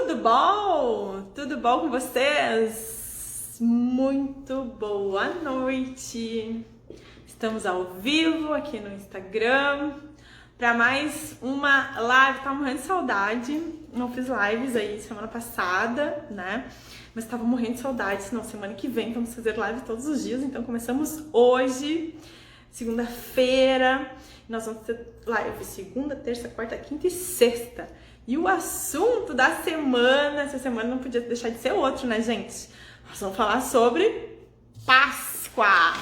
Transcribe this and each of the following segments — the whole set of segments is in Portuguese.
Tudo bom? Tudo bom com vocês? Muito boa noite. Estamos ao vivo aqui no Instagram para mais uma live. Tava morrendo de saudade. Não fiz lives aí semana passada, né? Mas tava morrendo de saudade. Senão semana que vem vamos fazer live todos os dias. Então começamos hoje, segunda-feira. Nós vamos ter live segunda, terça, quarta, quinta e sexta. E o assunto da semana, essa semana não podia deixar de ser outro, né, gente? Nós vamos falar sobre Páscoa.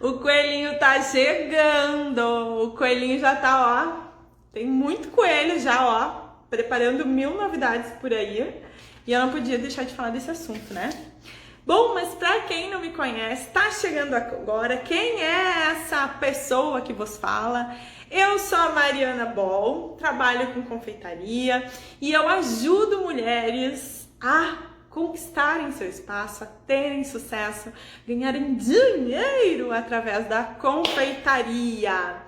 O coelhinho tá chegando. O coelhinho já tá, ó. Tem muito coelho já, ó. Preparando 1000 novidades por aí. E eu não podia deixar de falar desse assunto, né? Bom, mas para quem não me conhece, tá chegando agora, quem é essa pessoa que vos fala? Eu sou a Mariana Boll, trabalho com confeitaria e eu ajudo mulheres a conquistarem seu espaço, a terem sucesso, ganharem dinheiro através da confeitaria.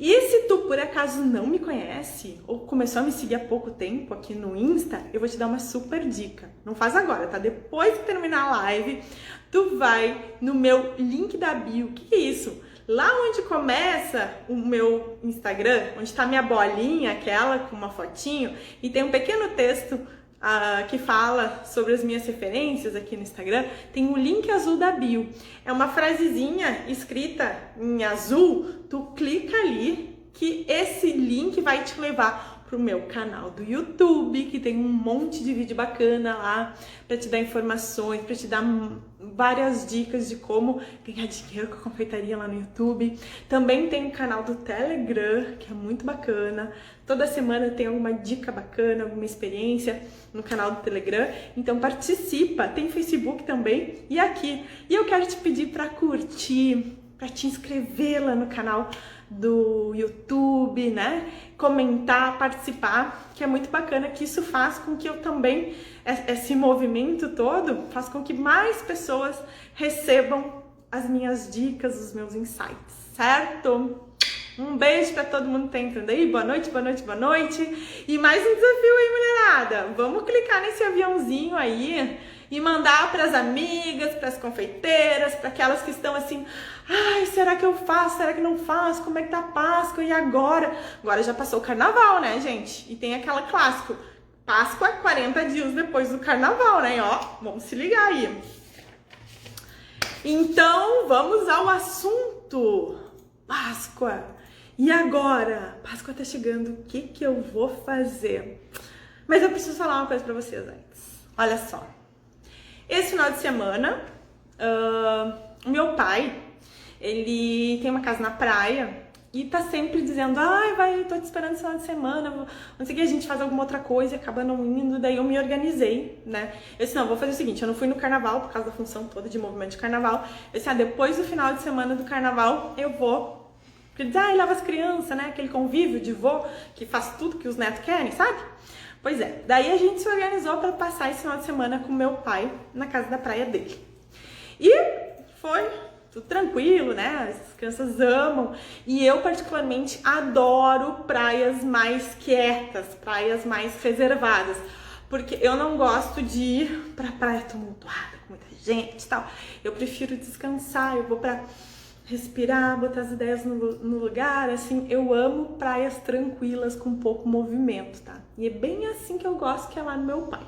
E se tu por acaso não me conhece ou começou a me seguir há pouco tempo aqui no Insta, eu vou te dar uma super dica. Não faz agora, tá? Depois que terminar a live, tu vai no meu link da bio. O que é isso? Lá onde começa o meu Instagram, onde tá minha bolinha, aquela com uma fotinho, e tem um pequeno texto que fala sobre as minhas referências aqui no Instagram, tem um link azul da bio. É uma frasezinha escrita em azul, tu clica ali que esse link vai te levar pro meu canal do YouTube, que tem um monte de vídeo bacana lá para te dar informações, para te dar várias dicas de como ganhar dinheiro com a confeitaria lá no YouTube. Também tem o canal do Telegram, que é muito bacana. Toda semana tem alguma dica bacana, alguma experiência no canal do Telegram. Então participa, tem Facebook também e aqui. E eu quero te pedir para curtir, para te inscrever lá no canal do YouTube, né? Comentar, participar, que é muito bacana, que isso faz com que eu também, esse movimento todo, faz com que mais pessoas recebam as minhas dicas, os meus insights, certo? Um beijo pra todo mundo que tá entrando aí, boa noite, boa noite, boa noite. E mais um desafio aí, mulherada. Vamos clicar nesse aviãozinho aí e mandar pras amigas, pras confeiteiras, para aquelas que estão assim, ai, será que eu faço, será que não faço, como é que tá a Páscoa, e agora? Agora já passou o Carnaval, né, gente? E tem aquela clássico, Páscoa 40 dias depois do Carnaval, né, ó, vamos se ligar aí. Então, vamos ao assunto, Páscoa. E agora? Páscoa tá chegando, o que que eu vou fazer? Mas eu preciso falar uma coisa pra vocês antes, olha só. Esse final de semana, meu pai, ele tem uma casa na praia e tá sempre dizendo, ai, tô te esperando esse final de semana, não sei o que, a gente faz alguma outra coisa e acaba não indo, daí eu me organizei, né? Eu disse, não, vou fazer o seguinte, eu não fui no carnaval por causa da função toda de movimento de carnaval, eu disse, depois do final de semana do carnaval eu vou, porque diz, leva as crianças, né, aquele convívio de vô que faz tudo que os netos querem, sabe? Pois é, daí a gente se organizou para passar esse final de semana com meu pai na casa da praia dele. E foi tudo tranquilo, né? As crianças amam. E eu, particularmente, adoro praias mais quietas, praias mais reservadas. Porque eu não gosto de ir pra praia tumultuada, com muita gente e tal. Eu prefiro descansar, eu vou pra respirar, botar as ideias no lugar, assim, eu amo praias tranquilas com pouco movimento, tá? E é bem assim que eu gosto, que é lá no meu pai.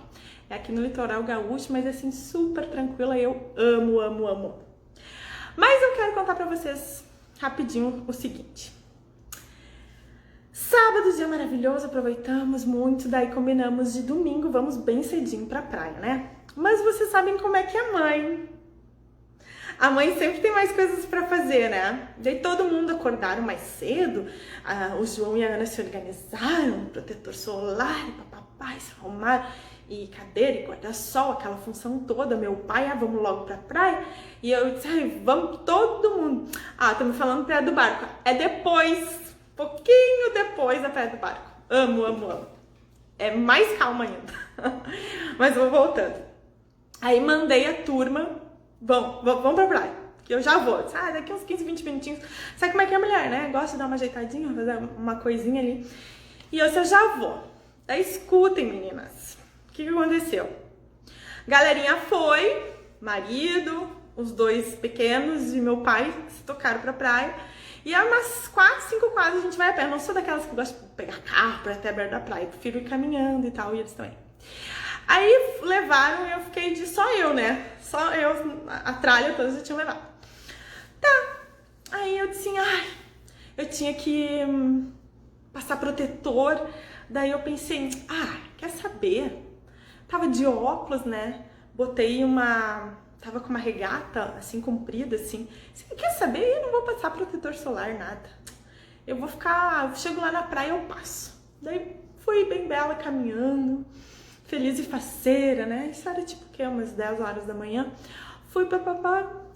É aqui no litoral gaúcho, mas assim, super tranquila, eu amo, amo, amo. Mas eu quero contar pra vocês rapidinho o seguinte. Sábado, dia maravilhoso, aproveitamos muito, daí combinamos de domingo, vamos bem cedinho pra praia, né? Mas vocês sabem como é que é mãe. A mãe sempre tem mais coisas pra fazer, né? Daí todo mundo acordaram mais cedo, o João e a Ana se organizaram, protetor solar, e papai se arrumaram, e cadeira e guarda-sol, aquela função toda. Meu pai, vamos logo pra praia. E eu disse, vamos todo mundo. Estamos falando Praia do Barco. É depois, pouquinho depois da Praia do Barco. Amo, amo, amo. É mais calma ainda. Mas vou voltando. Aí mandei a turma, vamos pra praia. que eu já vou. Daqui uns 15, 20 minutinhos. Sabe como é que é a mulher, né? Gosta de dar uma ajeitadinha, fazer uma coisinha ali. E eu já vou. Daí escutem, meninas. O que aconteceu? Galerinha foi, marido, os 2 pequenos e meu pai se tocaram pra praia. E é umas 4, 5 quadras a gente vai a pé. Eu não sou daquelas que gostam de pegar carro pra até a beira da praia. Eu prefiro ir caminhando e tal, e eles também. Aí levaram e eu fiquei só eu, né? Só eu, a tralha toda já tinham levado. Tá. Aí eu disse, eu tinha que passar protetor. Daí eu pensei, quer saber? Tava de óculos, né? Botei tava com uma regata, assim, comprida, assim. Quer saber? Eu não vou passar protetor solar, nada. Eu vou chego lá na praia, eu passo. Daí fui bem bela, caminhando, feliz e faceira, né? Isso era tipo o quê? Umas 10 horas da manhã. Fui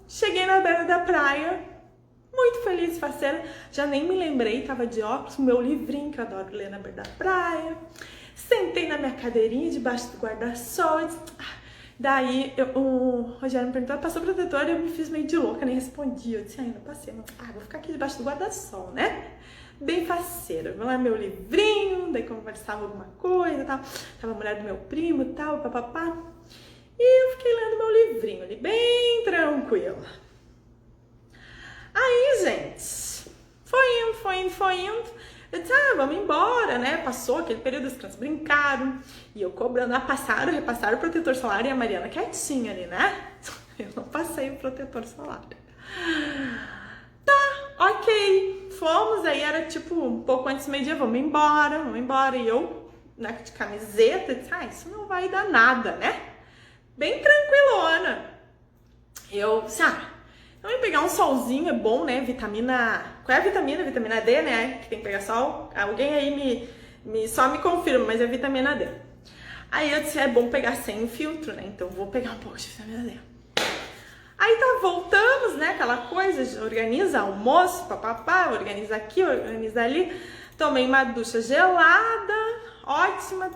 cheguei na beira da praia, muito feliz e faceira. Já nem me lembrei, tava de óculos, meu livrinho, que eu adoro ler na beira da praia. Sentei na minha cadeirinha, debaixo do guarda-sol. Daí o Rogério me perguntou, passou protetor? Eu me fiz meio de louca, nem respondi. Eu disse, ainda passei, mas vou ficar aqui debaixo do guarda-sol, né? Bem faceira. Vou lá meu livrinho, daí conversava alguma coisa e tal. Tava a mulher do meu primo e tal, papapá. E eu fiquei lendo meu livrinho ali, bem tranquila. Aí, gente, foi indo. Eu disse, vamos embora, né? Passou aquele período, as crianças brincaram. E eu cobrando, repassaram o protetor solar e a Mariana quietinha ali, né? Eu não passei o protetor solar. Tá, ok. Fomos, aí era tipo um pouco antes do meio-dia, vamos embora. E eu, né, de camiseta, disse, isso não vai dar nada, né? Bem tranquilona. Eu disse, então, eu pegar um solzinho é bom, né? Vitamina... Qual é a vitamina? Vitamina D, né? Que tem que pegar sol. Alguém aí só me confirma, mas é vitamina D. Aí eu disse, é bom pegar sem filtro, né? Então vou pegar um pouco de vitamina D. Aí voltamos, né? Aquela coisa, organiza almoço, papapá, organiza aqui, organiza ali. Tomei uma ducha gelada, ótima,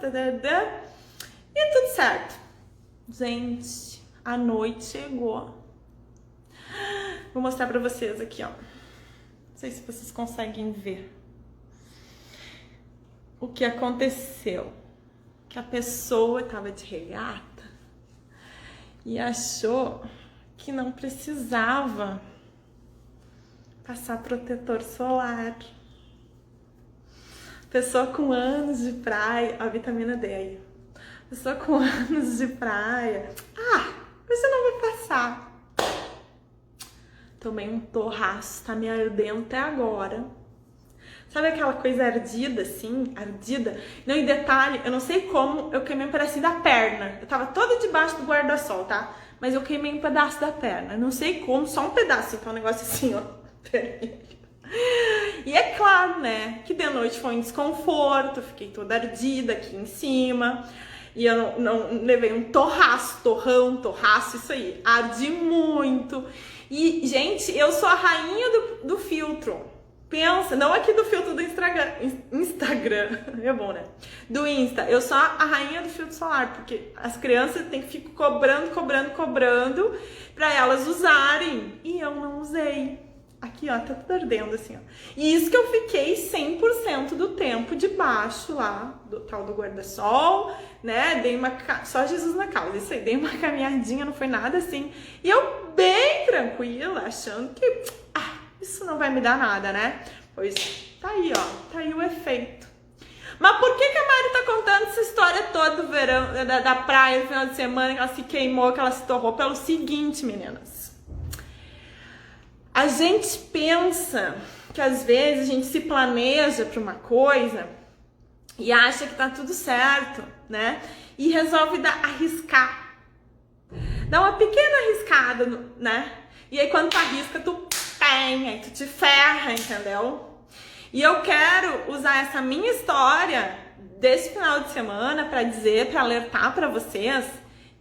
e tudo certo. Gente, a noite chegou. Vou mostrar pra vocês aqui, ó. Não sei se vocês conseguem ver o que aconteceu. Que a pessoa tava de regata e achou que não precisava passar protetor solar. Pessoa com anos de praia, a vitamina D aí. Pessoa com anos de praia. Mas eu não vou passar. Tomei um torraço, tá me ardendo até agora. Sabe aquela coisa ardida, assim? Ardida? Não, em detalhe, eu não sei como, eu queimei um pedacinho da perna. Eu tava toda debaixo do guarda-sol, tá? Mas eu queimei um pedaço da perna. Eu não sei como, só um pedaço. Então, um negócio assim, ó. E é claro, né? Que de noite foi um desconforto. Fiquei toda ardida aqui em cima. E eu não levei um torraço, isso aí. Arde muito. E, gente, eu sou a rainha do filtro. Pensa, não aqui do filtro do Instagram, é bom, né? Do Insta. Eu sou a rainha do filtro solar, porque as crianças têm que ficar cobrando pra elas usarem. E eu não usei. Aqui, ó, tá tudo ardendo assim, ó. E isso que eu fiquei 100% do tempo debaixo lá, do tal do guarda-sol, né? Dei só Jesus na causa, isso aí, dei uma caminhadinha, não foi nada assim. E eu bem tranquila, achando que, isso não vai me dar nada, né? Pois tá aí, ó, tá aí o efeito. Mas por que a Mari tá contando essa história toda do verão, da praia, no final de semana, que ela se queimou, que ela se torrou? Pelo seguinte, meninas. A gente pensa que às vezes a gente se planeja para uma coisa e acha que tá tudo certo, né? E resolve arriscar. Dá uma pequena arriscada, né? E aí quando tu arrisca, aí tu te ferra, entendeu? E eu quero usar essa minha história desse final de semana para alertar para vocês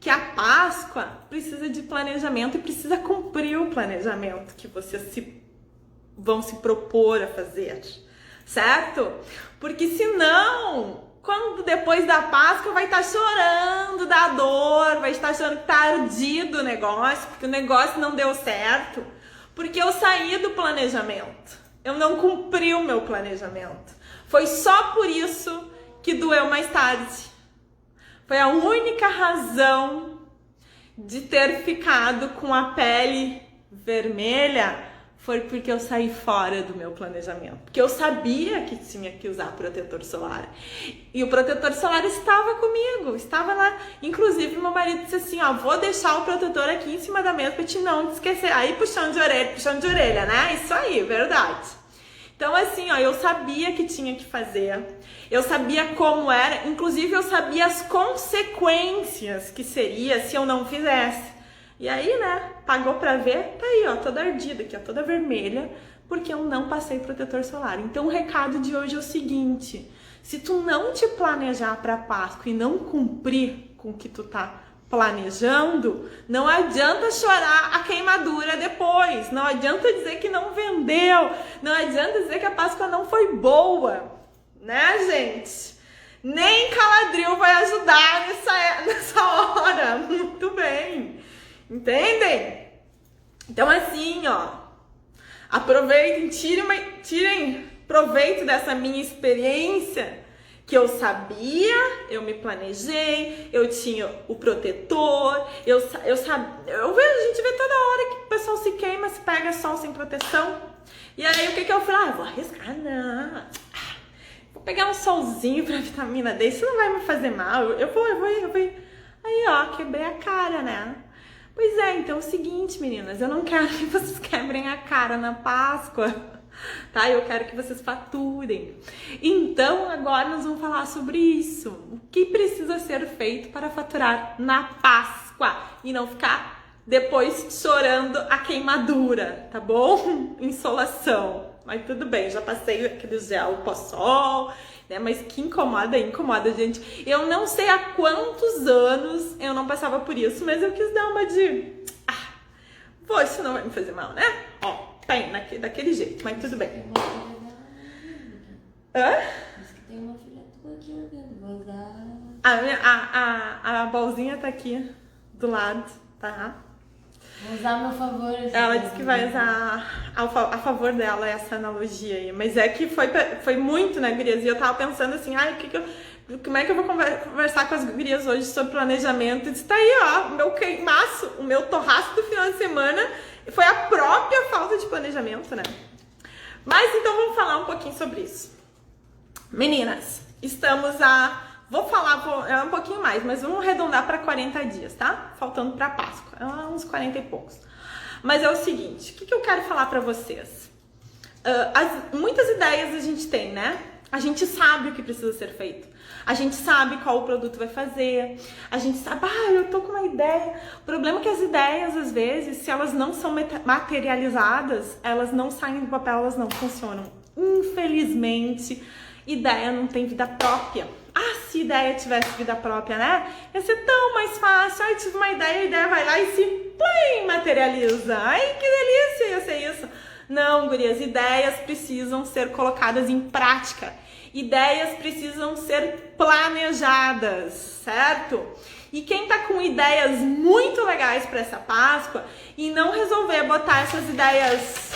que a Páscoa precisa de planejamento e precisa cumprir o planejamento que vocês vão se propor a fazer, certo? Porque senão, quando depois da Páscoa vai estar chorando da dor, vai estar achando que tá ardido o negócio, porque o negócio não deu certo, Porque eu saí do planejamento. Eu não cumpri o meu planejamento. Foi só por isso que doeu mais tarde. Foi a única razão de ter ficado com a pele vermelha, foi porque eu saí fora do meu planejamento. Porque eu sabia que tinha que usar protetor solar. E o protetor solar estava comigo, estava lá. Inclusive, meu marido disse assim, ó, vou deixar o protetor aqui em cima da mesa pra te não te esquecer. Aí, puxão de orelha, né? Isso aí, verdade. Então, assim, ó, eu sabia que tinha que fazer. Eu sabia como era. Inclusive, eu sabia as consequências que seria se eu não fizesse. E aí, né, pagou pra ver, tá aí, ó, toda ardida aqui, ó, toda vermelha, porque eu não passei protetor solar. Então, o recado de hoje é o seguinte, se tu não te planejar pra Páscoa e não cumprir com o que tu tá planejando, não adianta chorar a queimadura depois, não adianta dizer que não vendeu, não adianta dizer que a Páscoa não foi boa, né, gente? Nem Caladril vai ajudar nessa hora, muito bem. Entendem? Então assim, ó, aproveitem, tirem proveito dessa minha experiência, que eu sabia, eu me planejei, eu tinha o protetor, eu vejo, a gente vê toda hora que o pessoal se queima, se pega sol sem proteção. E aí o que eu falei? Ah, eu vou arriscar, não. Vou pegar um solzinho pra vitamina D, isso não vai me fazer mal, eu vou. Aí, ó, quebrei a cara, né? Pois é, então é o seguinte, meninas, eu não quero que vocês quebrem a cara na Páscoa, tá? Eu quero que vocês faturem. Então, agora nós vamos falar sobre isso. O que precisa ser feito para faturar na Páscoa e não ficar depois chorando a queimadura, tá bom? Insolação. Mas tudo bem, já passei aquele gel pós-sol, né? Mas que incomoda, gente. Eu não sei há quantos anos eu não passava por isso, mas eu quis dar uma de... Pô, isso não vai me fazer mal, né? Ó, tem daquele jeito, mas tudo bem. Hã? Diz que tem uma filha tua aqui olhando, vou usar... A bolzinha tá aqui do lado, tá? Vou usar a meu favor. Ela disse que vai usar a favor dela essa analogia aí. Mas é que foi muito, né, gurias? E eu tava pensando assim, como é que eu vou conversar com as gurias hoje sobre planejamento? E disse, tá aí, ó, o meu queimaço, o meu torraço do final de semana foi a própria falta de planejamento, né? Mas então vamos falar um pouquinho sobre isso. Meninas, vou falar um pouquinho mais, mas vamos arredondar para 40 dias, tá? Faltando para Páscoa, uns 40 e poucos. Mas é o seguinte, o que eu quero falar para vocês? Muitas ideias a gente tem, né? A gente sabe o que precisa ser feito. A gente sabe qual o produto vai fazer. A gente sabe, eu tô com uma ideia. O problema é que as ideias, às vezes, se elas não são materializadas, elas não saem do papel, elas não funcionam. Infelizmente, ideia não tem vida própria. Se ideia tivesse vida própria, né? Ia ser tão mais fácil. Tive uma ideia, a ideia vai lá e se materializa. Ai, que delícia ia ser isso. Não, gurias, ideias precisam ser colocadas em prática. Ideias precisam ser planejadas, certo? E quem tá com ideias muito legais para essa Páscoa e não resolver botar essas ideias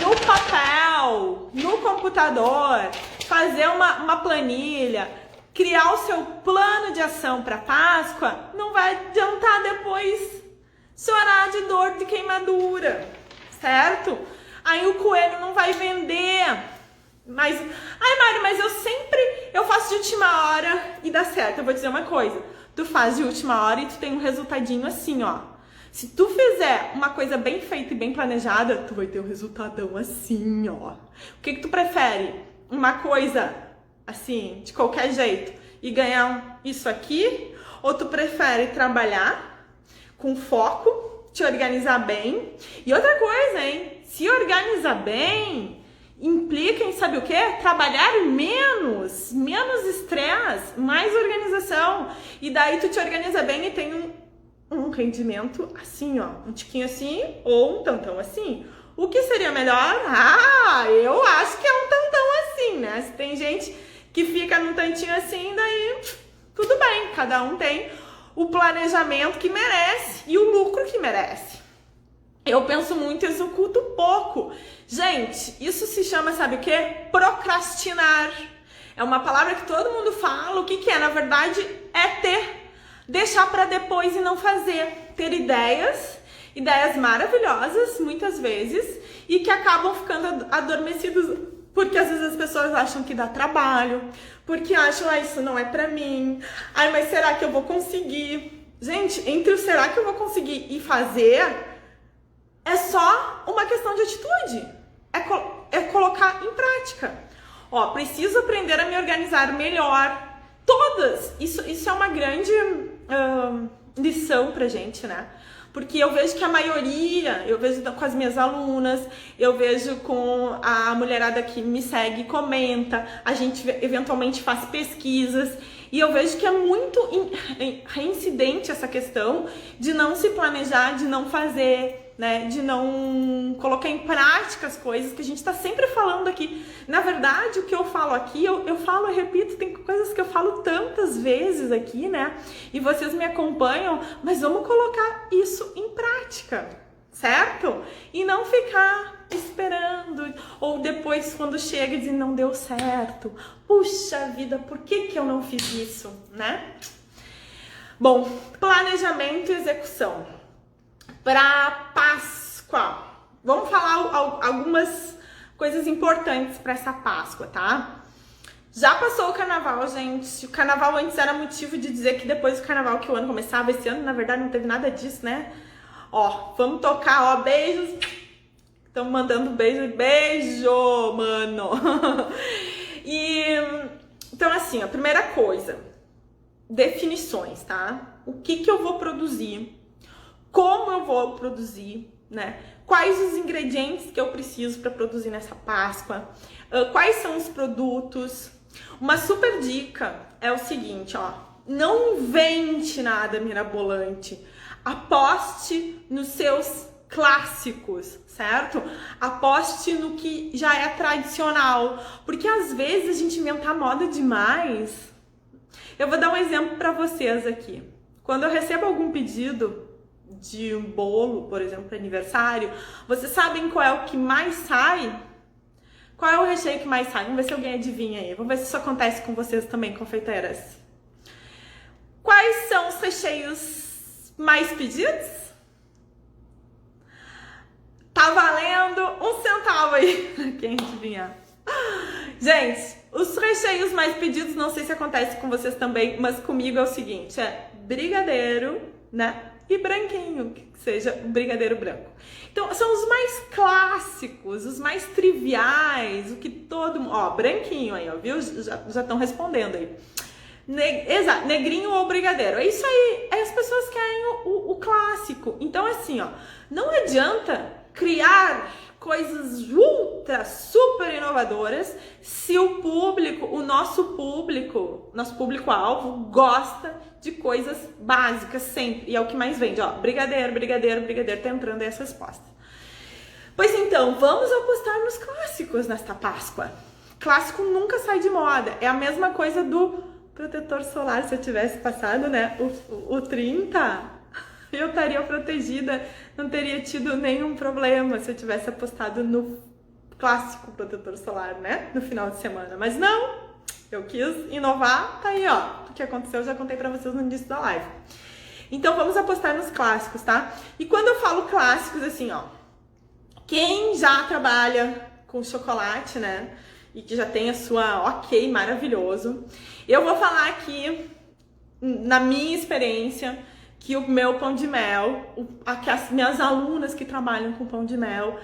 no papel, no computador, fazer uma planilha, criar o seu plano de ação para Páscoa, não vai adiantar depois chorar de dor de queimadura, certo? Aí o coelho não vai vender. Mas, Mari, mas eu faço de última hora e dá certo. Eu vou dizer uma coisa, tu faz de última hora e tu tem um resultadinho assim, ó. Se tu fizer uma coisa bem feita e bem planejada, tu vai ter um resultadão assim, ó. O que tu prefere? Uma coisa assim, de qualquer jeito, e ganhar isso aqui? Ou tu prefere trabalhar com foco, te organizar bem? E outra coisa, hein? Se organizar bem, implica em, sabe o quê? Trabalhar menos estresse, mais organização. E daí tu te organiza bem e tem um rendimento assim, ó, um tiquinho assim ou um tantão assim. O que seria melhor? Eu acho que é um tantão assim, né? Se tem gente que fica num tantinho assim, daí tudo bem, cada um tem o planejamento que merece e o lucro que merece. Eu penso muito e executo pouco. Gente, isso se chama, sabe o quê? Procrastinar. É uma palavra que todo mundo fala. O que que é? Na verdade, é deixar para depois e não fazer. Ter ideias maravilhosas, muitas vezes, e que acabam ficando adormecidos, porque às vezes as pessoas acham que dá trabalho, porque acham, isso não é pra mim, mas será que eu vou conseguir? Gente, entre o será que eu vou conseguir e fazer, é só uma questão de atitude, é colocar em prática. Preciso aprender a me organizar melhor, isso é uma grande lição pra gente, né? Porque eu vejo que a maioria, eu vejo com as minhas alunas, eu vejo com a mulherada que me segue, comenta, a gente eventualmente faz pesquisas, e eu vejo que é muito reincidente essa questão de não se planejar, de não fazer, né, de não colocar em prática as coisas que a gente está sempre falando aqui. Na verdade, o que eu falo aqui, eu falo, eu repito, tem coisas que eu falo tantas vezes aqui, né? E vocês me acompanham, mas vamos colocar isso em prática, certo? E não ficar esperando, ou depois quando chega e diz, não deu certo. Puxa vida, por que eu não fiz isso, né? Bom, planejamento e execução. Para Páscoa, vamos falar algumas coisas importantes para essa Páscoa, tá? Já passou o carnaval, gente. O carnaval antes era motivo de dizer que depois do carnaval que o ano começava, esse ano, na verdade, não teve nada disso, né? Vamos tocar, beijos. Estão mandando beijo, mano. Então, assim, a primeira coisa, definições, tá? O que eu vou produzir? Como eu vou produzir, né? Quais os ingredientes que eu preciso para produzir nessa Páscoa? Quais são os produtos? Uma super dica é o seguinte, não invente nada mirabolante. Aposte nos seus clássicos, certo? Aposte no que já é tradicional, porque às vezes a gente inventa moda demais. Eu vou dar um exemplo para vocês aqui. Quando eu recebo algum pedido de um bolo, por exemplo, para aniversário, vocês sabem qual é o que mais sai? Qual é o recheio que mais sai? Vamos ver se alguém adivinha aí. Vamos ver se isso acontece com vocês também, confeiteiras. Quais são os recheios mais pedidos? Tá valendo 1 centavo aí, quem adivinhar. Gente, os recheios mais pedidos, não sei se acontece com vocês também, mas comigo é o seguinte, brigadeiro, né? E branquinho, que seja brigadeiro branco. Então, são os mais clássicos, os mais triviais, o que todo mundo... branquinho aí, viu? Já estão respondendo aí. Exato, negrinho ou brigadeiro. É isso aí, as pessoas querem o clássico. Então, assim, não adianta criar coisas super inovadoras se o público, o nosso público-alvo gosta de coisas básicas sempre. E é o que mais vende, brigadeiro, tá entrando aí essa resposta. Pois então, vamos apostar nos clássicos nesta Páscoa. Clássico nunca sai de moda. É a mesma coisa do protetor solar. Se eu tivesse passado, né, o 30... eu estaria protegida, não teria tido nenhum problema se eu tivesse apostado no clássico protetor solar, né? No final de semana. Mas não, eu quis inovar, tá aí, o que aconteceu eu já contei pra vocês no início da live. Então vamos apostar nos clássicos, tá? E quando eu falo clássicos, assim, quem já trabalha com chocolate, né? E que já tem a sua maravilhoso, eu vou falar aqui, na minha experiência, que o meu pão de mel, as minhas alunas que trabalham com pão de mel,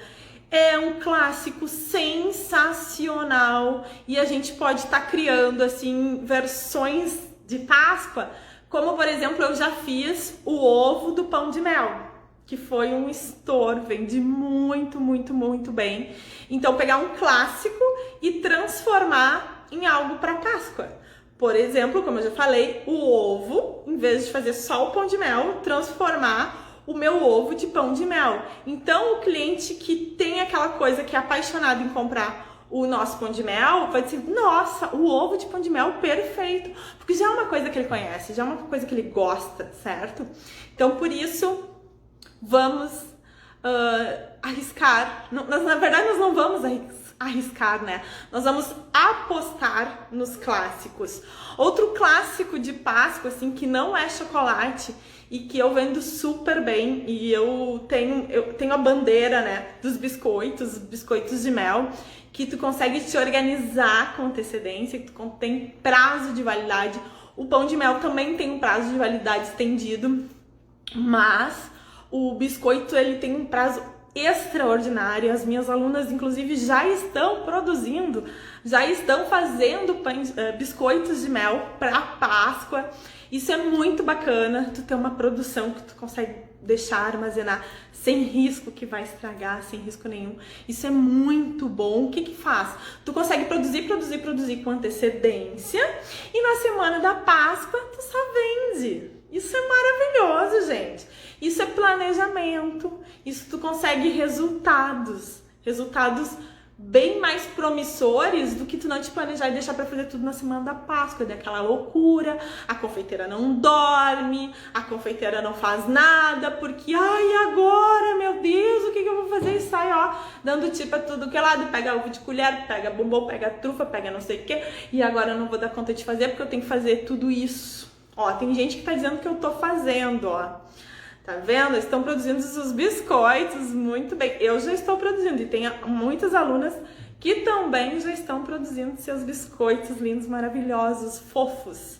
é um clássico sensacional e a gente pode estar criando, assim, versões de Páscoa, como, por exemplo, eu já fiz o ovo do pão de mel, que foi um estouro, vende muito, muito, muito bem. Então, pegar um clássico e transformar em algo para Páscoa. Por exemplo, como eu já falei, o ovo, em vez de fazer só o pão de mel, transformar o meu ovo de pão de mel. Então, o cliente que tem aquela coisa que é apaixonado em comprar o nosso pão de mel, vai dizer, nossa, o ovo de pão de mel perfeito. Porque já é uma coisa que ele conhece, já é uma coisa que ele gosta, certo? Então, por isso, vamos arriscar. Na verdade, nós não vamos arriscar, né? Nós vamos apostar nos clássicos. Outro clássico de Páscoa, assim, que não é chocolate e que eu vendo super bem, e eu tenho a bandeira, né, dos biscoitos de mel, que tu consegue te organizar com antecedência, que tu tem prazo de validade. O pão de mel também tem um prazo de validade estendido, mas o biscoito, ele tem um prazo extraordinário. As minhas alunas, inclusive, já estão produzindo, já estão fazendo biscoitos de mel para Páscoa. Isso é muito bacana, tu ter uma produção que tu consegue deixar, armazenar sem risco que vai estragar, sem risco nenhum. Isso é muito bom. O que que faz? Tu consegue produzir com antecedência e na semana da Páscoa tu só vende. Isso é maravilhoso, gente. Isso é planejamento. Isso tu consegue resultados bem mais promissores do que tu não te planejar e deixar pra fazer tudo na semana da Páscoa, daquela loucura, a confeiteira não dorme, a confeiteira não faz nada, porque, ai, agora, meu Deus, o que eu vou fazer? E sai, ó, dando tipo a tudo que é lado, pega ovo de colher, pega bombom, pega trufa, pega não sei o que, e agora eu não vou dar conta de fazer porque eu tenho que fazer tudo isso. Ó, tem gente que tá dizendo que eu tô fazendo, ó. Tá vendo? Estão produzindo os biscoitos muito bem. Eu já estou produzindo e tem muitas alunas que também já estão produzindo seus biscoitos lindos, maravilhosos, fofos.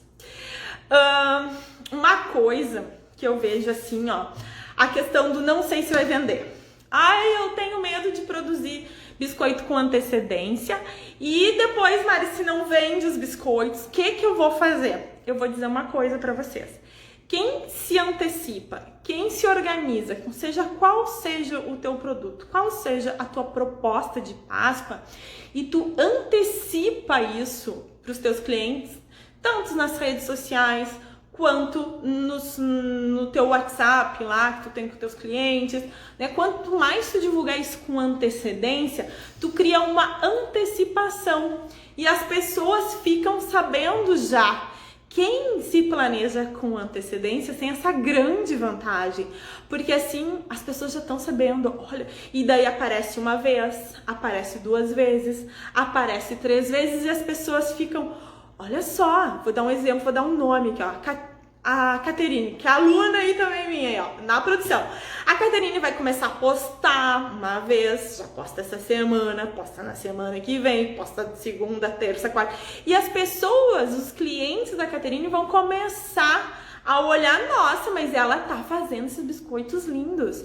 Uma coisa que eu vejo assim, ó, a questão do não sei se vai vender. Ai, eu tenho medo de produzir biscoito com antecedência e depois, Mari, se não vende os biscoitos, o que eu vou fazer? Eu vou dizer uma coisa pra vocês. Quem se antecipa, quem se organiza, seja qual seja o teu produto, qual seja a tua proposta de Páscoa, e tu antecipa isso para os teus clientes, tanto nas redes sociais, quanto no teu WhatsApp lá, que tu tem com teus clientes, né? Quanto mais tu divulgar isso com antecedência, tu cria uma antecipação e as pessoas ficam sabendo já. Quem se planeja com antecedência tem essa grande vantagem, porque assim as pessoas já estão sabendo, olha, e daí aparece uma vez, aparece 2 vezes, aparece 3 vezes e as pessoas ficam, olha só, vou dar um exemplo, vou dar um nome aqui, ó, a Caterine, que é aluna aí também minha, aí, ó, na produção. A Caterine vai começar a postar uma vez, já posta essa semana, posta na semana que vem, posta segunda, terça, quarta. E as pessoas, os clientes da Caterine vão começar a olhar, nossa, mas ela tá fazendo esses biscoitos lindos.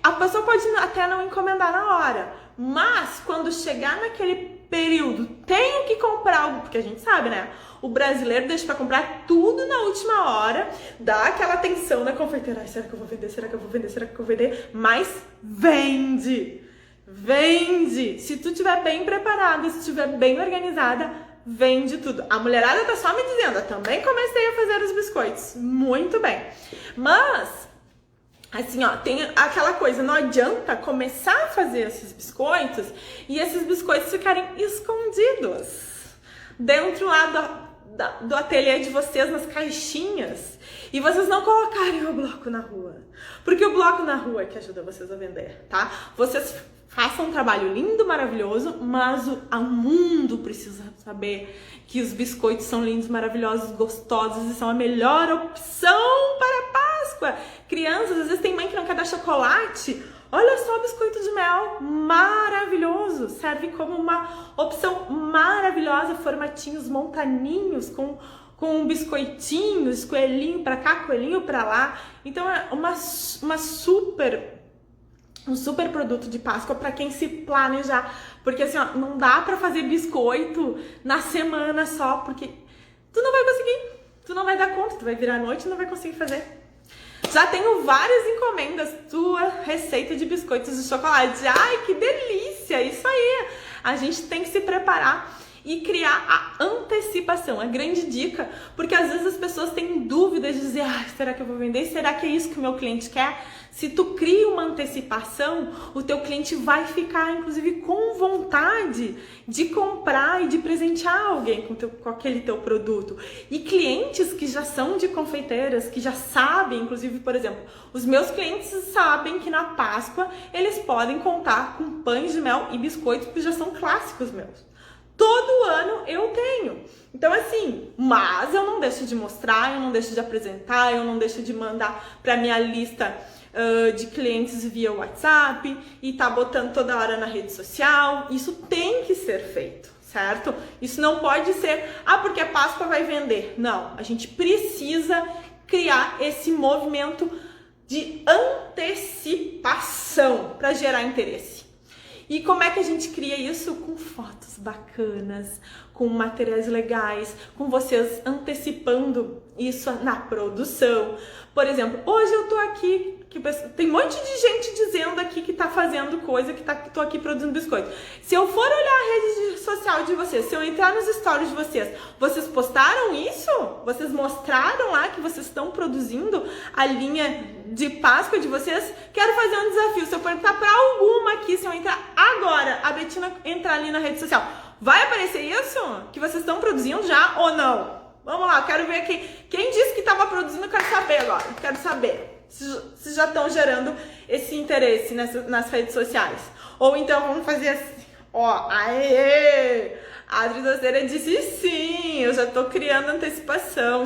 A pessoa pode até não encomendar na hora, mas quando chegar naquele período, tenho que comprar algo, porque a gente sabe, né? O brasileiro deixa pra comprar tudo na última hora, dá aquela tensão na confeiteira. Ai, será que eu vou vender? Será que eu vou vender? Será que eu vou vender? Mas vende! Vende! Se tu estiver bem preparada, se estiver bem organizada, vende tudo. A mulherada tá só me dizendo, eu também comecei a fazer os biscoitos. Muito bem. Mas, assim, ó, tem aquela coisa, não adianta começar a fazer esses biscoitos e esses biscoitos ficarem escondidos dentro lá do ateliê de vocês, nas caixinhas, e vocês não colocarem o bloco na rua, porque o bloco na rua é que ajuda vocês a vender, tá? Vocês façam um trabalho lindo, maravilhoso, mas o mundo precisa saber que os biscoitos são lindos, maravilhosos, gostosos e são a melhor opção para a Páscoa. Crianças, às vezes tem mãe que não quer dar chocolate. Olha só o biscoito de mel, maravilhoso, serve como uma opção maravilhosa, formatinhos montaninhos com biscoitinhos, coelhinho pra cá, coelhinho pra lá. Então é um super produto de Páscoa para quem se planejar, porque assim, ó, não dá para fazer biscoito na semana só, porque tu não vai conseguir, tu não vai dar conta, tu vai virar a noite e não vai conseguir fazer. Já tenho várias encomendas, tua receita de biscoitos de chocolate. Ai, que delícia! Isso aí! A gente tem que se preparar e criar a antecipação, a grande dica, porque às vezes as pessoas têm dúvidas de dizer, será que eu vou vender? Será que é isso que o meu cliente quer? Se tu cria uma antecipação, o teu cliente vai ficar, inclusive, com vontade vontade de comprar e de presentear alguém com aquele teu produto. E clientes que já são de confeiteiras, que já sabem, inclusive, por exemplo, os meus clientes sabem que na Páscoa eles podem contar com pães de mel e biscoitos, que já são clássicos meus. Todo ano eu tenho. Então assim, mas eu não deixo de mostrar, eu não deixo de apresentar, eu não deixo de mandar para minha lista de clientes via WhatsApp e tá botando toda hora na rede social. Isso tem que ser feito, certo? Isso não pode ser, porque a Páscoa vai vender. Não, a gente precisa criar esse movimento de antecipação para gerar interesse. E como é que a gente cria isso? Com fotos bacanas, com materiais legais, com vocês antecipando isso na produção. Por exemplo, hoje eu tô aqui, tem um monte de gente dizendo aqui que tá fazendo coisa, que tô aqui produzindo biscoito. Se eu for olhar a rede social de vocês, se eu entrar nos stories de vocês postaram isso? Vocês mostraram lá que vocês estão produzindo a linha de Páscoa de vocês? Quero fazer um desafio. Se eu perguntar pra alguma aqui, se eu entrar agora, a Betina entrar ali na rede social, vai aparecer isso? Que vocês estão produzindo já ou não? Vamos lá, quero ver aqui. Quem disse que estava produzindo, eu quero saber agora. Quero saber se já estão gerando esse interesse nas redes sociais. Ou então vamos fazer assim. Aê! A Adri Doceira disse sim, eu já tô criando antecipação.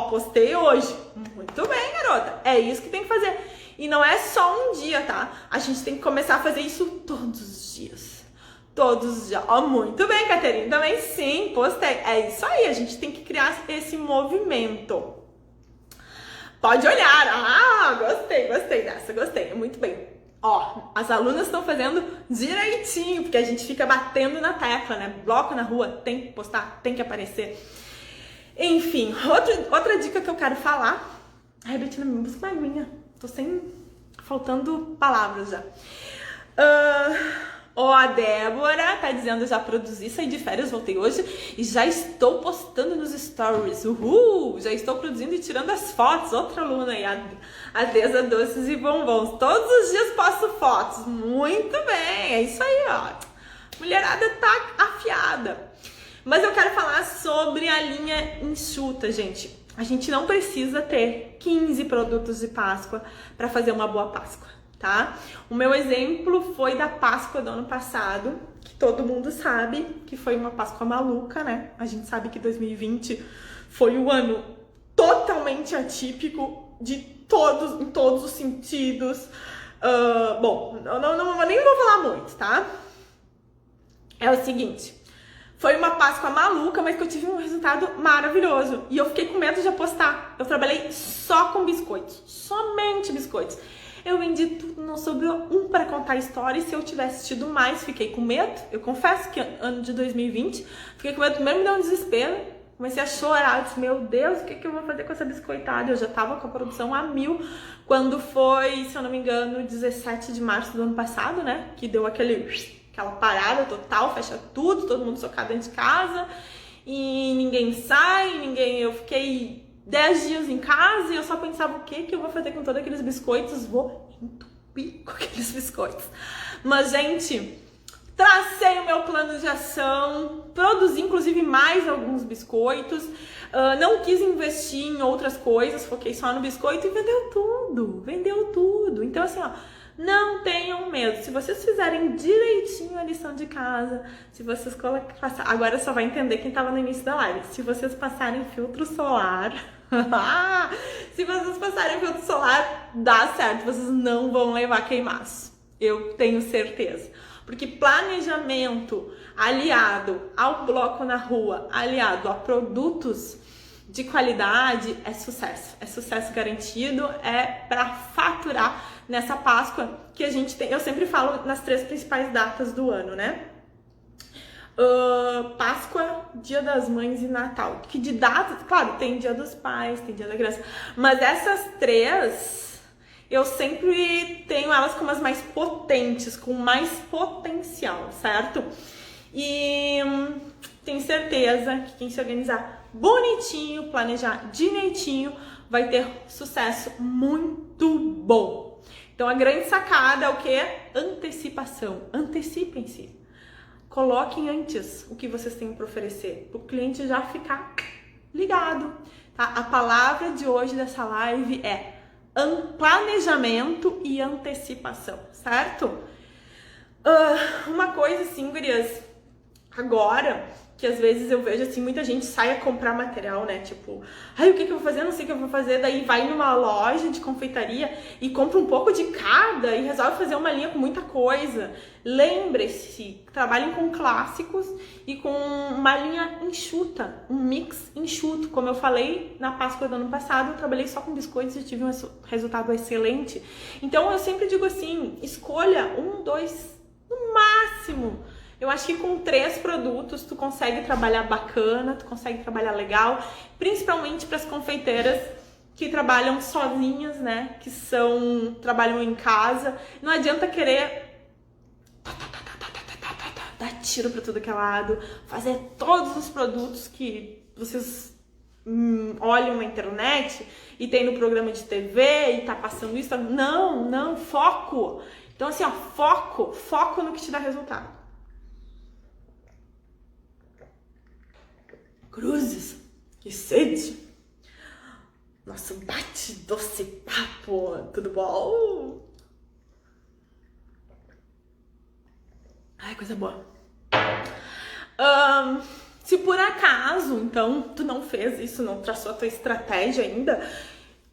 Postei hoje. Muito bem, garota. É isso que tem que fazer. E não é só um dia, tá? A gente tem que começar a fazer isso todos os dias. Todos os dias. Muito bem, Caterina. Também sim, postei. É isso aí, a gente tem que criar esse movimento. Pode olhar. Gostei dessa, gostei. Muito bem. As alunas estão fazendo direitinho, porque a gente fica batendo na tecla, né? Bloco na rua, tem que postar, tem que aparecer. Enfim, outra dica que eu quero falar. Ai, Betina, me busca uma aguinha. Faltando palavras já. A Débora tá dizendo, já produzi, saí de férias, voltei hoje e já estou postando nos stories. Já estou produzindo e tirando as fotos. Outra aluna aí, a Deza Doces e Bombons. Todos os dias posto fotos. Muito bem, é isso aí, Mulherada tá afiada. Mas eu quero falar sobre a linha enxuta, gente. A gente não precisa ter 15 produtos de Páscoa para fazer uma boa Páscoa, tá? O meu exemplo foi da Páscoa do ano passado, que todo mundo sabe que foi uma Páscoa maluca, né? A gente sabe que 2020 foi um ano totalmente atípico em todos os sentidos. Nem vou falar muito, tá? É o seguinte, foi uma Páscoa maluca, mas que eu tive um resultado maravilhoso. E eu fiquei com medo de apostar. Eu trabalhei só com biscoitos, somente biscoitos. Eu vendi tudo, não sobrou um para contar a história. E se eu tivesse tido mais, fiquei com medo. Eu confesso que ano de 2020, fiquei com medo. Primeiro me deu um desespero. Comecei a chorar. Eu disse, meu Deus, o que eu vou fazer com essa biscoitada? Eu já tava com a produção a 1000. Quando foi, se eu não me engano, 17 de março do ano passado, né? Que deu aquela parada total, fecha tudo, todo mundo socado dentro de casa. E ninguém sai, eu fiquei 10 dias em casa e eu só pensava o que eu vou fazer com todos aqueles biscoitos. Vou entupir com aqueles biscoitos. Mas, gente, tracei o meu plano de ação, produzi inclusive mais alguns biscoitos, não quis investir em outras coisas, foquei só no biscoito e vendeu tudo. Então, assim, não tenham medo. Se vocês fizerem direitinho a lição de casa, se vocês agora só vai entender quem estava no início da live. Se vocês passarem filtro solar, dá certo. Vocês não vão levar queimaço. Eu tenho certeza. Porque planejamento aliado ao bloco na rua, aliado a produtos de qualidade, é sucesso garantido, é para faturar nessa Páscoa que a gente tem. Eu sempre falo nas 3 principais datas do ano, né? Páscoa, Dia das Mães e Natal. Que de datas, claro, tem Dia dos Pais, tem Dia da Criança, mas essas 3 eu sempre tenho elas como as mais potentes, com mais potencial, certo? E tenho certeza que quem se organizar bonitinho, planejar direitinho, vai ter sucesso muito bom. Então a grande sacada é o que? Antecipação. Antecipem-se. coloquem antes o que vocês têm para oferecer, para o cliente já ficar ligado, tá? A palavra de hoje dessa live é planejamento e antecipação, certo? Uma coisa assim, gurias, agora que às vezes eu vejo assim, muita gente sai a comprar material, né? Tipo, ai, o que eu vou fazer? Não sei o que eu vou fazer. Daí vai numa loja de confeitaria e compra um pouco de cada e resolve fazer uma linha com muita coisa. Lembre-se, trabalhem com clássicos e com uma linha enxuta, um mix enxuto. Como eu falei, na Páscoa do ano passado, eu trabalhei só com biscoitos e tive um resultado excelente. Então, eu sempre digo assim, escolha 1, 2, no máximo. Eu acho que com 3 produtos tu consegue trabalhar bacana, tu consegue trabalhar legal, principalmente para as confeiteiras que trabalham sozinhas, né? Que trabalham em casa. Não adianta querer dar tiro para tudo que é lado, fazer todos os produtos que vocês olham na internet e tem no programa de TV e tá passando isso. Não, foco. Então assim, ó, foco no que te dá resultado. Cruzes, que sede! Nosso bate doce papo, tudo bom? Ai, coisa boa. Se por acaso, então, tu não fez isso, não traçou a tua estratégia ainda,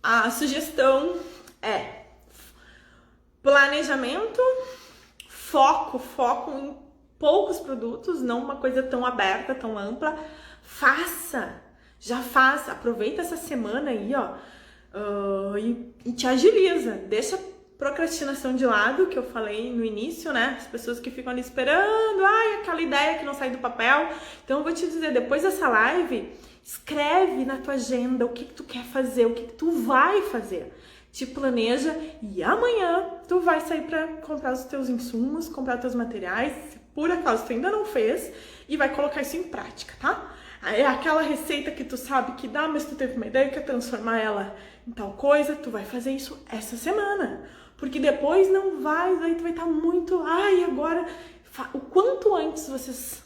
a sugestão é planejamento, foco em poucos produtos, não uma coisa tão aberta, tão ampla. Já faz, aproveita essa semana aí, ó, e te agiliza, deixa a procrastinação de lado, que eu falei no início, né, as pessoas que ficam ali esperando, aquela ideia que não sai do papel. Então eu vou te dizer, depois dessa live, escreve na tua agenda o que tu quer fazer, o que tu vai fazer, te planeja e amanhã tu vai sair para comprar os teus insumos, comprar os teus materiais, se por acaso tu ainda não fez, e vai colocar isso em prática, tá? É aquela receita que tu sabe que dá, mas tu teve uma ideia e quer transformar ela em tal coisa, tu vai fazer isso essa semana. Porque depois não vai, daí tu vai estar muito... agora... O quanto antes vocês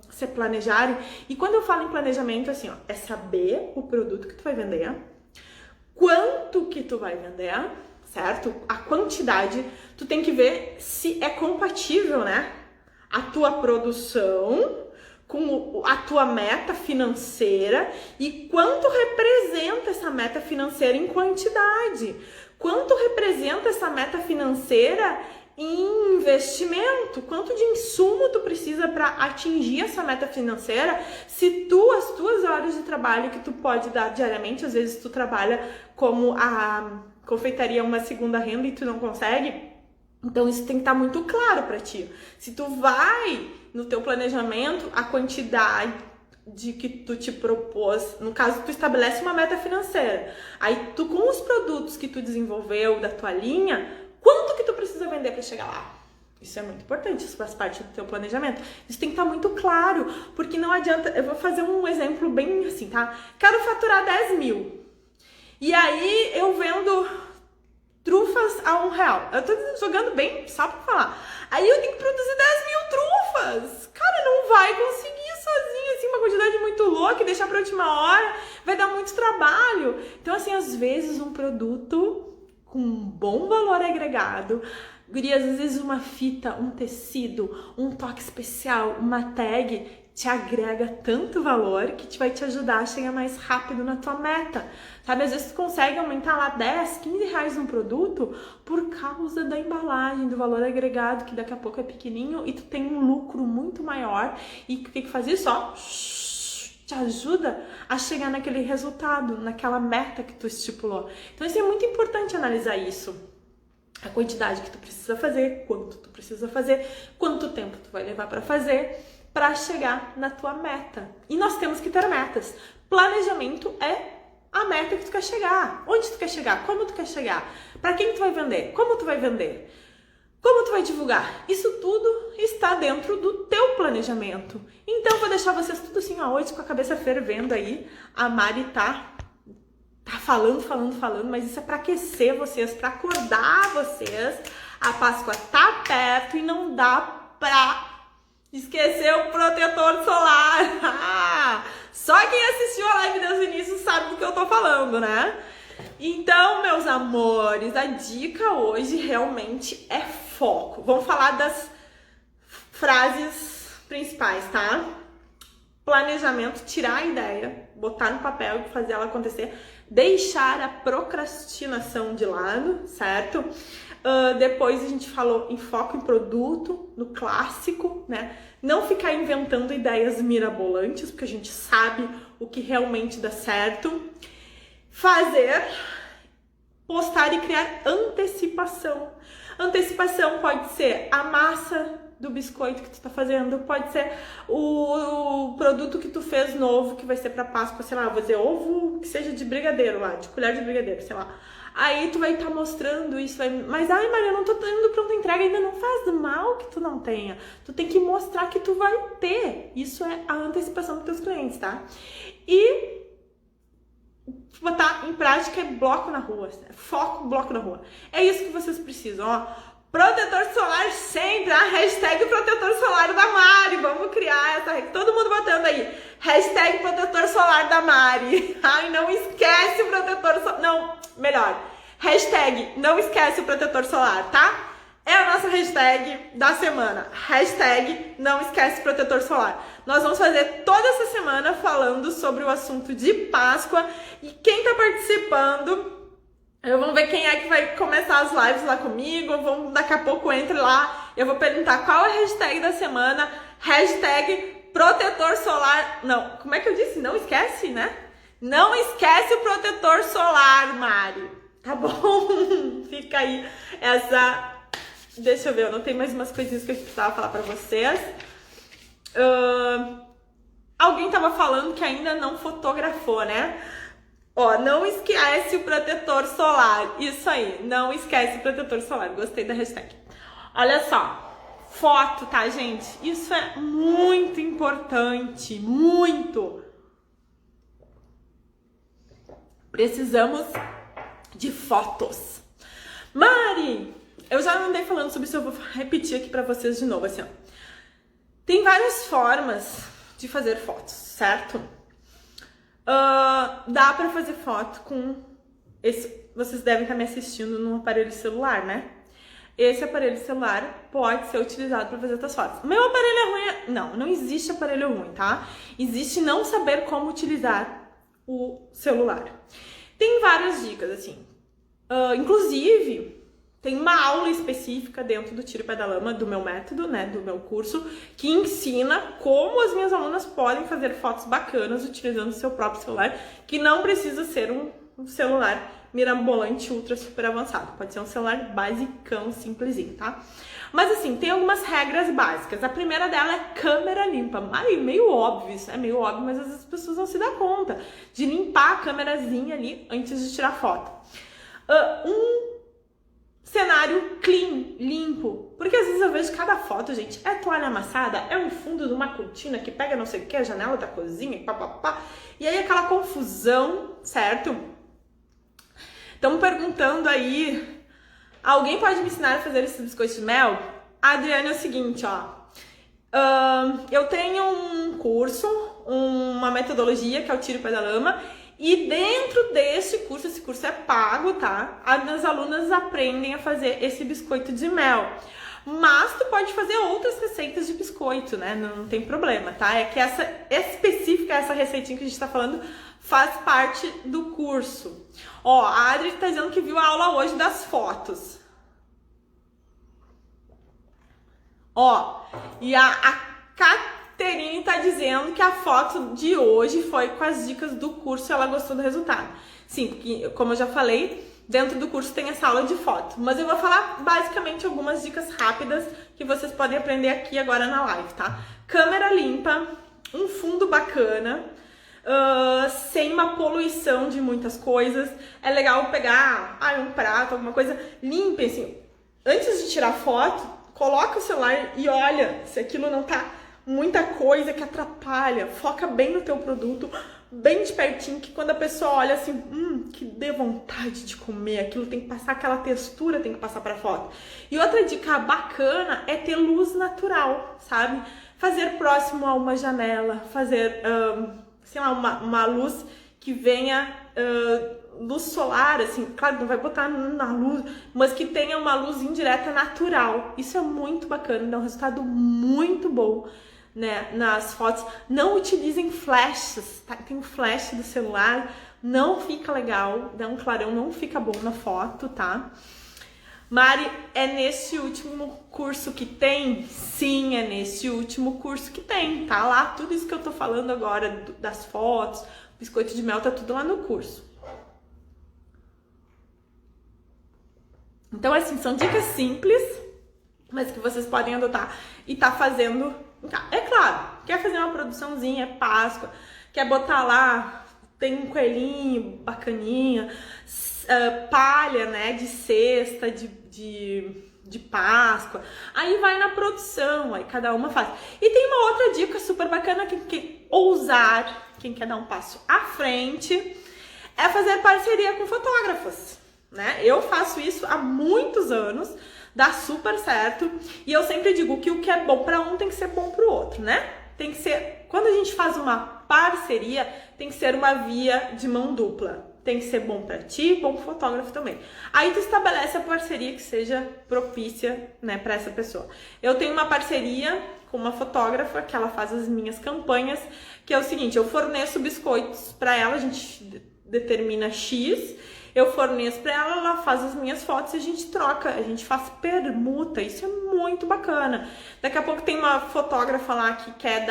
se planejarem... E quando eu falo em planejamento, assim, ó, é saber o produto que tu vai vender, quanto que tu vai vender, certo? A quantidade, tu tem que ver se é compatível, né? A tua produção com a tua meta financeira e quanto representa essa meta financeira em quantidade. Quanto representa essa meta financeira em investimento? Quanto de insumo tu precisa para atingir essa meta financeira? Se as tuas horas de trabalho que tu pode dar diariamente, às vezes tu trabalha como a confeitaria uma segunda renda e tu não consegue, então isso tem que estar muito claro para ti. Se tu vai no teu planejamento, a quantidade de que tu te propôs, no caso tu estabelece uma meta financeira, aí tu com os produtos que tu desenvolveu da tua linha, quanto que tu precisa vender para chegar lá? Isso é muito importante, isso faz parte do teu planejamento. Isso tem que estar muito claro, porque não adianta, eu vou fazer um exemplo bem assim, tá? Quero faturar 10 mil, e aí eu vendo trufas a R$1. Eu tô jogando bem só pra falar. Aí eu tenho que produzir 10 mil trufas. Cara, não vai conseguir sozinho, assim, uma quantidade muito louca e deixar pra última hora. Vai dar muito trabalho. Então, assim, às vezes um produto com um bom valor agregado, gurias, às vezes uma fita, um tecido, um toque especial, uma tag, te agrega tanto valor que vai te ajudar a chegar mais rápido na tua meta, sabe? Às vezes tu consegue aumentar lá 10, 15 reais no produto por causa da embalagem, do valor agregado, que daqui a pouco é pequenininho e tu tem um lucro muito maior. E o que faz isso? Ó, te ajuda a chegar naquele resultado, naquela meta que tu estipulou. Então isso é muito importante analisar isso. A quantidade que tu precisa fazer, quanto tu precisa fazer, quanto tempo tu vai levar para fazer, para chegar na tua meta. E nós temos que ter metas. Planejamento é a meta que tu quer chegar. Onde tu quer chegar? Como tu quer chegar? Para quem tu vai vender? Como tu vai vender? Como tu vai divulgar? Isso tudo está dentro do teu planejamento. Então vou deixar vocês tudo assim, ó, hoje com a cabeça fervendo aí. A Mari tá falando, mas isso é para aquecer vocês, para acordar vocês. A Páscoa tá perto e não dá pra Esqueceu o protetor solar. Só quem assistiu a live desde o início sabe do que eu tô falando, né? Então, meus amores, a dica hoje realmente é foco. Vamos falar das frases principais, tá? Planejamento, tirar a ideia, botar no papel e fazer ela acontecer. Deixar a procrastinação de lado, certo? Depois a gente falou em foco em produto, no clássico, né? Não ficar inventando ideias mirabolantes, porque a gente sabe o que realmente dá certo. Fazer, postar e criar antecipação. Antecipação pode ser a massa do biscoito que tu tá fazendo, pode ser o produto que tu fez novo, que vai ser pra Páscoa, sei lá, vou dizer ovo que seja de brigadeiro lá, de colher de brigadeiro, sei lá. Aí tu vai estar mostrando isso, mas ai Maria, eu não tô tendo pronta entrega, ainda não faz mal que tu não tenha. Tu tem que mostrar que tu vai ter. Isso é a antecipação dos teus clientes, tá? E botar em prática é bloco na rua, foco, bloco na rua. É isso que vocês precisam, ó. Protetor solar sempre, a hashtag protetor solar da Mari. Vamos criar essa, todo mundo botando aí. Hashtag protetor solar da Mari. Ai, não esquece o protetor solar. Não, melhor. Hashtag não esquece o protetor solar, tá? É a nossa hashtag da semana. Hashtag não esquece o protetor solar. Nós vamos fazer toda essa semana falando sobre o assunto de Páscoa. E quem tá participando... Vamos ver quem é que vai começar as lives lá comigo. Daqui a pouco entre lá. Eu vou perguntar qual é a hashtag da semana. Hashtag protetor solar. Não, como é que eu disse? Não esquece, né? Não esquece o protetor solar, Mari. Tá bom? Fica aí essa... Deixa eu ver, eu não tenho mais umas coisinhas que eu precisava falar pra vocês. Alguém tava falando que ainda não fotografou, né? Ó, não esquece o protetor solar. Isso aí, não esquece o protetor solar. Gostei da hashtag. Olha só, foto, tá, gente? Isso é muito importante, muito. Precisamos de fotos. Mari, eu já andei falando sobre isso, eu vou repetir aqui pra vocês de novo, assim, ó. Tem várias formas de fazer fotos, certo? Dá pra fazer foto com esse. Vocês devem estar me assistindo num aparelho celular, né? Esse aparelho celular pode ser utilizado para fazer essas fotos. Meu aparelho é ruim. Não existe aparelho ruim, tá? Existe não saber como utilizar o celular. Tem várias dicas, assim. Inclusive, tem uma aula específica dentro do Tira o Pé da Lama, do meu método, né, do meu curso, que ensina como as minhas alunas podem fazer fotos bacanas utilizando o seu próprio celular, que não precisa ser um celular mirabolante, ultra, super avançado. Pode ser um celular basicão, simplesinho, tá? Mas assim, tem algumas regras básicas. A primeira dela é câmera limpa. Meio óbvio, isso é meio óbvio, mas às vezes as pessoas não se dão conta de limpar a câmerazinha ali antes de tirar foto. Cenário clean, limpo. Porque às vezes eu vejo cada foto, gente, é toalha amassada, é um fundo de uma cortina que pega não sei o que, a janela da cozinha, papapá. E aí aquela confusão, certo? Estão perguntando aí, alguém pode me ensinar a fazer esse biscoito de mel? A Adriane, é o seguinte, ó. Eu tenho um curso, uma metodologia que é o Tira o Pé da Lama. E dentro desse curso, esse curso é pago, tá? As minhas alunas aprendem a fazer esse biscoito de mel. Mas tu pode fazer outras receitas de biscoito, né? Não tem problema, tá? É que essa específica, essa receitinha que a gente tá falando, faz parte do curso. Ó, a Adri tá dizendo que viu a aula hoje das fotos. Ó, e a Caterine tá dizendo que a foto de hoje foi com as dicas do curso e ela gostou do resultado. Sim, porque, como eu já falei, dentro do curso tem essa aula de foto. Mas eu vou falar basicamente algumas dicas rápidas que vocês podem aprender aqui agora na live, tá? Câmera limpa, um fundo bacana, sem uma poluição de muitas coisas. É legal pegar um prato, alguma coisa, limpe assim. Antes de tirar foto, coloca o celular e olha se aquilo não tá muita coisa que atrapalha. Foca bem no teu produto, bem de pertinho, que quando a pessoa olha assim, que dê vontade de comer, aquilo tem que passar, aquela textura tem que passar pra foto. E outra dica bacana é ter luz natural, sabe? fazer próximo a uma janela, fazer, sei lá, uma luz que venha, luz solar, assim, claro, não vai botar na luz, mas que tenha uma luz indireta natural. Isso é muito bacana, dá um resultado muito bom, né, nas fotos. Não utilizem flashes, tá? Tem um flash do celular, não fica legal, dá um clarão, não fica bom na foto, tá? Mari, é nesse último curso que tem? Sim, é nesse último curso que tem, tá lá, tudo isso que eu tô falando agora, das fotos, biscoito de mel, tá tudo lá no curso. Então, assim, são dicas simples, mas que vocês podem adotar e tá fazendo. É claro, quer fazer uma produçãozinha, é Páscoa, quer botar lá, tem um coelhinho bacaninha, palha, né, de cesta, de Páscoa, aí vai na produção, aí cada uma faz. E tem uma outra dica super bacana, quem quer ousar, quem quer dar um passo à frente, é fazer parceria com fotógrafos, né? Eu faço isso há muitos anos, dá super certo, e eu sempre digo que o que é bom para um tem que ser bom para o outro, né? Tem que ser, quando a gente faz uma parceria, tem que ser uma via de mão dupla. Tem que ser bom para ti, bom pro fotógrafo também. Aí tu estabelece a parceria que seja propícia, né, para essa pessoa. Eu tenho uma parceria com uma fotógrafa que ela faz as minhas campanhas, que é o seguinte, eu forneço biscoitos para ela, a gente determina X, eu forneço para ela, ela faz as minhas fotos e a gente troca, a gente faz permuta, isso é muito bacana. Daqui a pouco tem uma fotógrafa lá que quer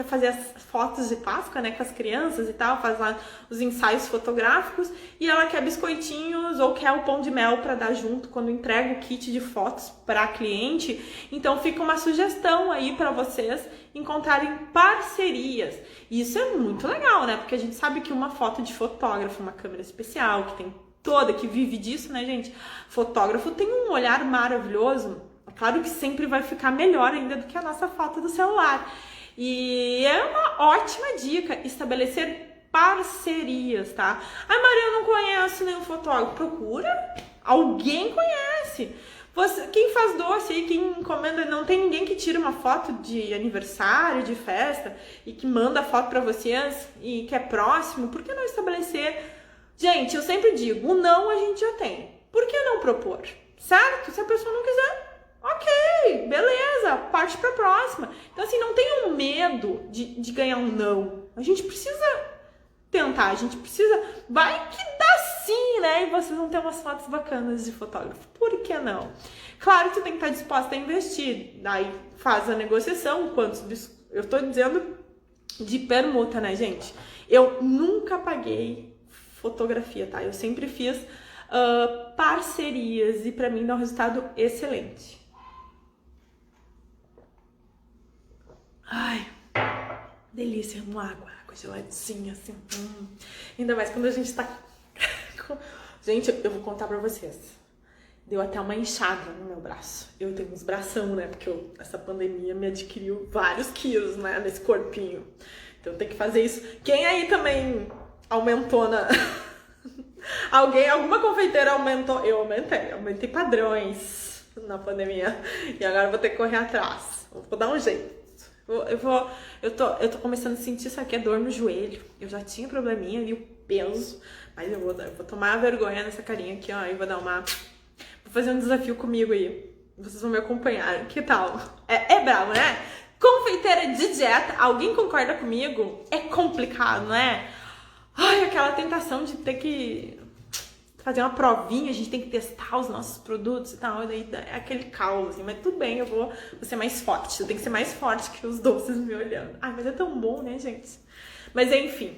fazer as fotos de Páscoa, né, com as crianças e tal, faz lá os ensaios fotográficos e ela quer biscoitinhos ou quer o pão de mel para dar junto quando entrega o kit de fotos para a cliente. Então fica uma sugestão aí para vocês encontrarem parcerias. E isso é muito legal, né? Porque a gente sabe que uma foto de fotógrafo, uma câmera especial, que tem que vive disso, né, gente? Fotógrafo tem um olhar maravilhoso. É claro que sempre vai ficar melhor ainda do que a nossa foto do celular. E é uma ótima dica estabelecer parcerias, tá? Ai, Maria, eu não conheço nenhum fotógrafo. Procura. Alguém conhece. Quem faz doce aí, quem encomenda, não tem ninguém que tira uma foto de aniversário, de festa e que manda a foto para vocês e que é próximo, por que não estabelecer? Gente, eu sempre digo, o não a gente já tem, por que não propor? Certo? Se a pessoa não quiser, ok, beleza, parte pra próxima. Então assim, não tenham medo de ganhar um não, a gente precisa tentar, a gente precisa, vai que dá sim, né? E vocês vão ter umas fotos bacanas de fotógrafo. Por que não? Claro que tu tem que estar disposta a investir. Daí faz a negociação, eu tô dizendo de permuta, né, gente? Eu nunca paguei fotografia, tá? Eu sempre fiz parcerias e pra mim dá um resultado excelente. Ai, delícia, uma água geladinha, assim. Ainda mais quando a gente tá... Gente, eu vou contar pra vocês. Deu até uma inchada no meu braço. Eu tenho uns bração, né? Porque essa pandemia me adquiriu vários quilos, né? Nesse corpinho. Então tem que fazer isso. Quem aí também aumentou na... Alguma confeiteira aumentou? Eu aumentei padrões na pandemia. E agora eu vou ter que correr atrás. Vou dar um jeito. Eu tô começando a sentir isso aqui, é dor no joelho. Eu já tinha probleminha ali, o peso. Mas eu vou tomar a vergonha nessa carinha aqui, ó. E vou fazer um desafio comigo aí. Vocês vão me acompanhar. Que tal? É bravo, né? Confeiteira de dieta, alguém concorda comigo? É complicado, não é? Ai, aquela tentação de ter que fazer uma provinha, a gente tem que testar os nossos produtos e tal, e daí é aquele caos, assim, mas tudo bem, eu vou ser mais forte, eu tenho que ser mais forte que os doces me olhando. Ai, mas é tão bom, né, gente? Mas enfim,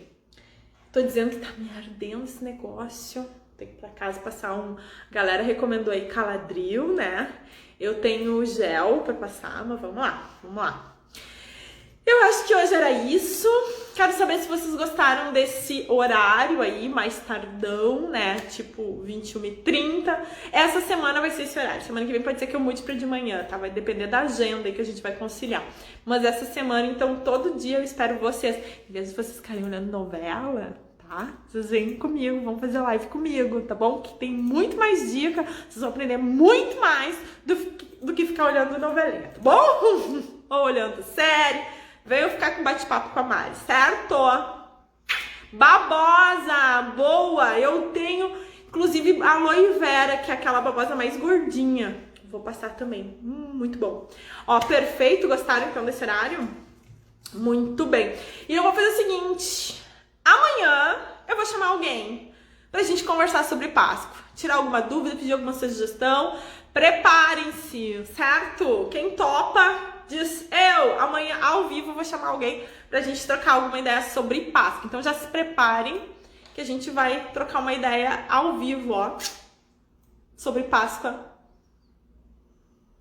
tô dizendo que tá me ardendo esse negócio, tem que ir pra casa passar galera recomendou aí Caladril, né? Eu tenho gel pra passar, mas vamos lá. Eu acho que hoje era isso. Quero saber se vocês gostaram desse horário aí, mais tardão, né? Tipo 21h30. Essa semana vai ser esse horário. Semana que vem pode ser que eu mude pra de manhã, tá? Vai depender da agenda aí que a gente vai conciliar. Mas essa semana, então, todo dia eu espero vocês. Em vez de vocês ficarem olhando novela, tá? Vocês vêm comigo, vão fazer live comigo, tá bom? Que tem muito mais dica. Vocês vão aprender muito mais do que ficar olhando novelinha, tá bom? ou olhando série, venham ficar com bate-papo com a Mari, certo? Babosa, boa! Eu tenho, inclusive, a aloe vera, que é aquela babosa mais gordinha. Vou passar também. Muito bom. Ó, perfeito. Gostaram, então, desse horário? Muito bem. E eu vou fazer o seguinte. Amanhã eu vou chamar alguém pra gente conversar sobre Páscoa. Tirar alguma dúvida, pedir alguma sugestão. Preparem-se, certo? Quem topa, diz eu. Amanhã, ao vivo, eu vou chamar alguém pra gente trocar alguma ideia sobre Páscoa. Então já se preparem que a gente vai trocar uma ideia ao vivo, ó. Sobre Páscoa.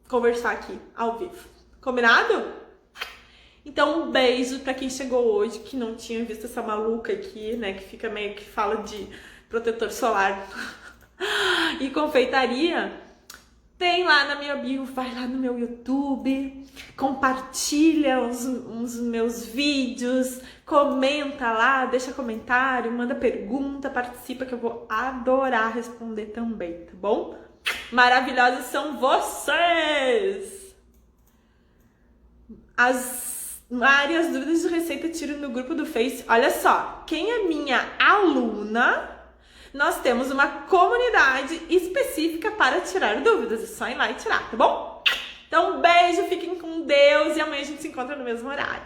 Conversar aqui, ao vivo. Combinado? Então, um beijo pra quem chegou hoje, que não tinha visto essa maluca aqui, né? Que fica meio que fala de protetor solar e confeitaria. Tem lá na minha bio, vai lá no meu YouTube, compartilha os meus vídeos, comenta lá, deixa comentário, manda pergunta, participa que eu vou adorar responder também, tá bom? Maravilhosos são vocês! As várias dúvidas de receita tiro no grupo do Face. Olha só, quem é minha aluna, nós temos uma comunidade específica para tirar dúvidas. É só ir lá e tirar, tá bom? Então, um beijo, fiquem com Deus e amanhã a gente se encontra no mesmo horário.